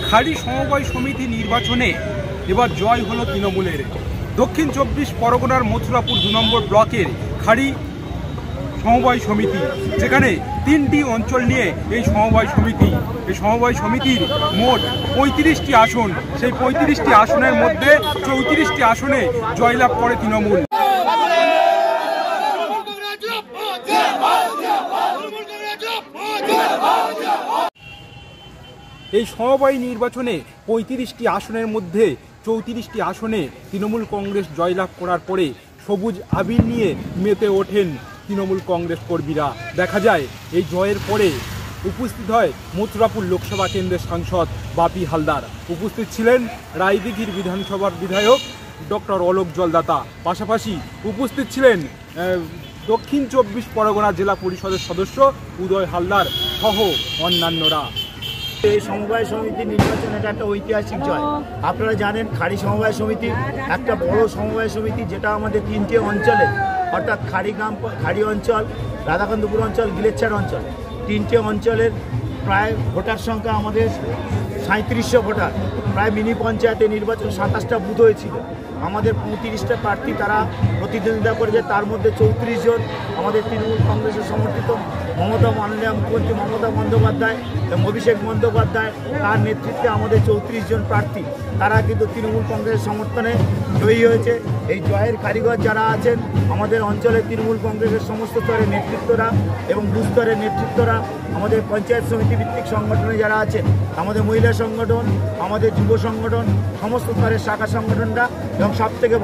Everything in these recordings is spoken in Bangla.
খাড়ি সমবায় সমিতি নির্বাচনে এবার জয় হলো তৃণমূলের। দক্ষিণ 24 পরগনার মথুরাপুর 2 নম্বর ব্লকের খাড়ি সমবায় সমিতি, যেখানে 3টি অঞ্চল নিয়ে এই সমবায় সমিতির মোট 35টি আসন। সেই 35টি আসনের মধ্যে 34টি আসনে জয়লাভ করে তৃণমূল। এই সমবায় নির্বাচনে 35টি আসনের মধ্যে 34টি আসনে তৃণমূল কংগ্রেস জয়লাভ করার পরে সবুজ আবির নিয়ে মেতে ওঠেন তৃণমূল কংগ্রেস কর্মীরা। দেখা যায় এই জয়ের পরে উপস্থিত হয় মথুরাপুর লোকসভা কেন্দ্রের সাংসদ বাপি হালদার, উপস্থিত ছিলেন রায়দিঘির বিধানসভার বিধায়ক ডক্টর অলোক জলদাতা, পাশাপাশি উপস্থিত ছিলেন দক্ষিণ 24 পরগনা জেলা পরিষদের সদস্য উদয় হালদার সহ অন্যান্যরা। এই সমবায় সমিতি নির্বাচন এটা একটা ঐতিহাসিক জয়। আপনারা জানেন খাড়ি সমবায় সমিতি একটা বড় সমবায় সমিতি, যেটা আমাদের 3টে অঞ্চলে, অর্থাৎ খাড়ি অঞ্চল, রাধাকান্তপুর অঞ্চল, গিলেচ্ছাড় অঞ্চল, 3টে অঞ্চলের প্রায় ভোটার সংখ্যা আমাদের 3700 ভোটার। প্রায় মিনি পঞ্চায়েতে নির্বাচন 27টা বুথ হয়েছিল। আমাদের 35টা প্রার্থী তারা প্রতিদ্বন্দ্বিতা করেছে, তার মধ্যে 34 জন আমাদের তৃণমূল কংগ্রেসের সমর্থিত মাননীয় মুখ্যমন্ত্রী মমতা বন্দ্যোপাধ্যায় এবং অভিষেক বন্দ্যোপাধ্যায় তার নেতৃত্বে আমাদের 34 জন প্রার্থী তারা কিন্তু তৃণমূল কংগ্রেসের সমর্থনে জয়ী হয়েছে। এই জয়ের কারিগর যারা আছেন আমাদের অঞ্চলের তৃণমূল কংগ্রেসের সমস্ত স্তরের নেতৃত্বরা এবং বুথ স্তরের নেতৃত্বরা, আমাদের পঞ্চায়েত সমিতি ভিত্তিক সংগঠনে যারা আছেন, আমাদের মহিলা সংগঠন, আমাদের যুব সংগঠন, সমস্ত স্তরের শাখা সংগঠনরা, এবং সবথেকে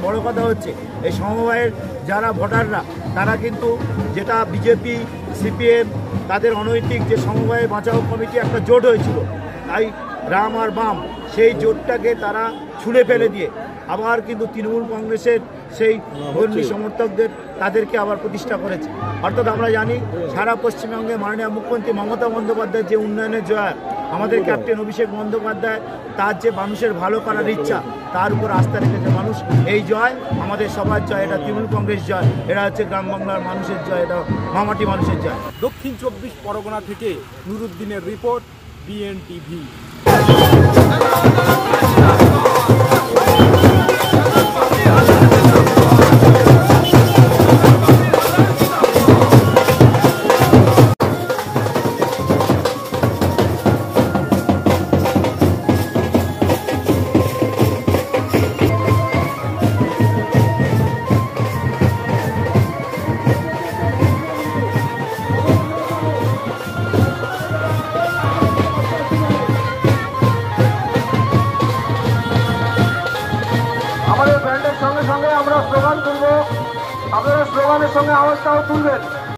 বড় কথা হচ্ছে এই সমবায়ের যারা ভোটাররা তারা কিন্তু, যেটা বিজেপি সিপিএম তাদের অনৈতিক যে সমবায় বাঁচাও কমিটি একটা জোট হয়েছিল, তাই রাম আর বাম সেই জোটটাকে তারা ছুঁড়ে ফেলে দিয়ে আবার কিন্তু তৃণমূল কংগ্রেসের সেই কর্মী সমর্থকদের তাদেরকে আবার প্রতিষ্ঠা করেছে। অর্থাৎ আমরা জানি সারা পশ্চিমবঙ্গে মাননীয় মুখ্যমন্ত্রী মমতা বন্দ্যোপাধ্যায়ের যে উন্নয়নের জয়, আমাদের ক্যাপ্টেন অভিষেক বন্দ্যোপাধ্যায় তার যে মানুষের ভালো করার ইচ্ছা, তার উপর আস্থা রেখেছে মানুষ। এই জয় আমাদের সবার জয়, এটা তৃণমূল কংগ্রেস জয়, এটা হচ্ছে গ্রাম বাংলার মানুষের জয়, এটা মামাটি মানুষের জয়। দক্ষিণ 24 পরগনা থেকে নুরুদ্দিনের রিপোর্ট, BNTV। আমাদের ব্যান্ডের সঙ্গে সঙ্গে আমরা স্লোগান তুলব, আপনারা স্লোগানের সঙ্গে আওয়াজটাও তুলবেন।